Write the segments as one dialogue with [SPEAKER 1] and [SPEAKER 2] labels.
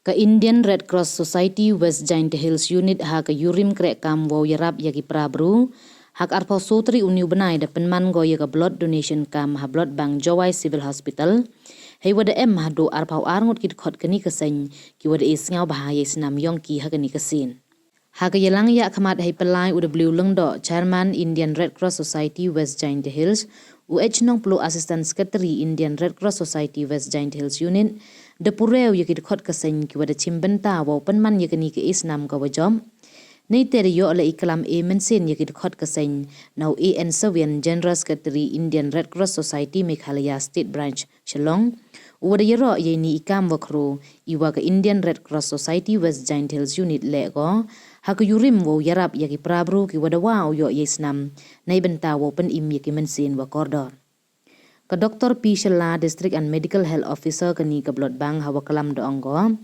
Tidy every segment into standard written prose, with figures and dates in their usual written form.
[SPEAKER 1] Ka Indian Red Cross Society West Jaiñtia Hills Unit ha ka yurim krek kam wo yarap yagi prabru hak arpau sotri uniu benai da Pynman go yaga blood donation kam ha blood bank Jawai Civil Hospital hei wada ha do arpau arngot kit khot kani kaseng ki wada sñiawbha ye snaam yongki ha kani kasin ha ka yalang ya khamat hei pelai uda blue lengdo chairman Indian Red Cross Society West Jaiñtia Hills nong plu assistant secretary Indian Red Cross Society West Jaiñtia Hills Unit de pureu yakit khot kaseng ki wada chimbenta wo Pynman yakani ke snaam ka wajom nei tere yo ala iklam mensen yakit khot kaseng now an Savian General Secretary Indian Red Cross Society Meghalaya State Branch Shillong wada yero ye ni ikam wakro iwa ka Indian Red Cross Society West Jaiñtia Hills Unit lego hak yurim wo yarap yaki prabru ki wada wow yo ye snaam nei benta wo pen im yaki mensen wa kordor ka Dr. P. Shalla, District and Medical Health Officer kani ka blood bank hawa kalam do anggo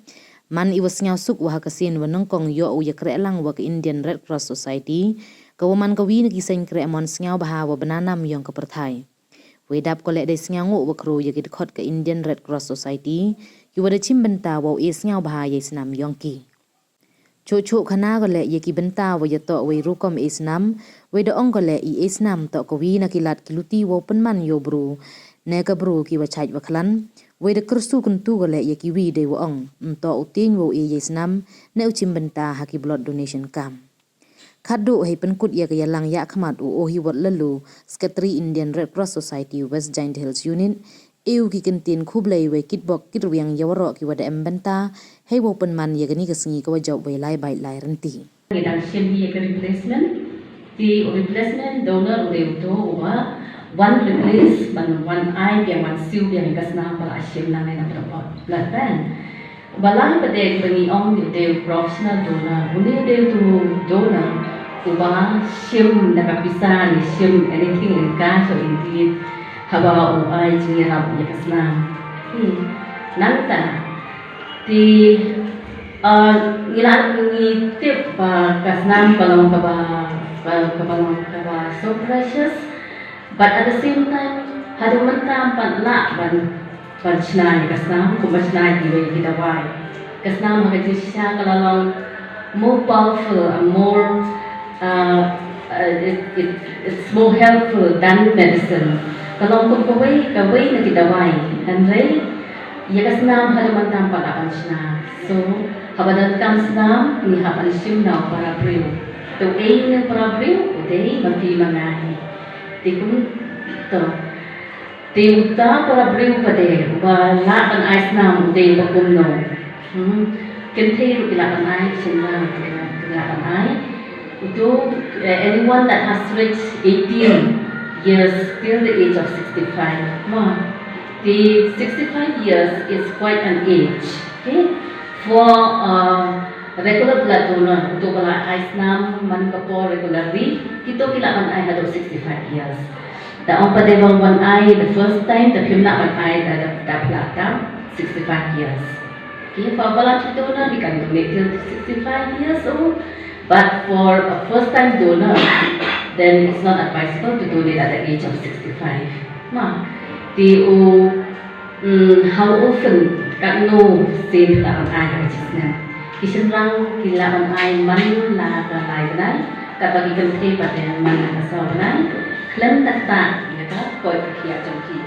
[SPEAKER 1] man iwas suk wa kasin wanong kong yo u yakre lang wa ka Indian Red Cross Society ka waman ka wi nagi sen kre mon sñiawbha wa bananam yong ka perthai wedap ko le de sñiangu wa kro yakit khot ka Indian Red Cross Society ki wada chimbenta wa sñiawbha ye snaam yongki Chocho khana gole yeki benta wa yato we rukom snaam we do ongole snaam to ko wi nakilat kiluti wo Pynman yo bru ne ka bru ki wa chaj wa khlan we de kursu kuntu gole yeki wi de wo ong to uting wo snaam ne uchim benta haki blood donation kam khadu hei penkut ya ka yalang ya khamat o hi wat lalu secretary Indian Red Cross Society West Jaiñtia Hills Unit ki kentin khublei we kitbok kitwiang yawro ki wada embenta hei wo Pynman yagani ka singi ka wajaw we lai bai lai ranti
[SPEAKER 2] dan shimbi ek replacement donor ude to wa one replace one eye yang one siu yang kasna para ashim na na blood bank balai pade bagi ong de professional donor ude de to donor uba shim na kapisa ni shim anything in cash or in hawa o ai jinga ya kasna nanta di ngilan ni tip kasna balong kaba so precious but at the same time hadu mantam patla ban chnai kasna ko chnai di we kitawai kasna magaji sha kalalong more powerful and more it's more helpful than medicine kalau kawai na kitawai and right ya kasna hadu mantam patla ban chnai so habadan kam snaam ni haban sim na para priu to ein para priu dei mati mangai tikun to Wyrta para priu pade ba la kan ai snaam dei bakum no kente ru ila kan ai sinna ila kan ai to anyone that has reached 18 years till the age of 65 the 65 years is quite an age okay for regular blood donor untuk kalau snaam man kapo regularly kita kailangan ay hado 65 years daong pa devang one eye the first time the pimna one eye da plata 65 years okay for blood donor we can donate till 65 years old but for a first time donor then it's not advisable to donate at the age of 65 how often kan no sin la an ai chisna kisan lang kila an ai man la ka lai nai ka bagi kan the pa den man ka so nai klan tak ta ka ko kia chom ki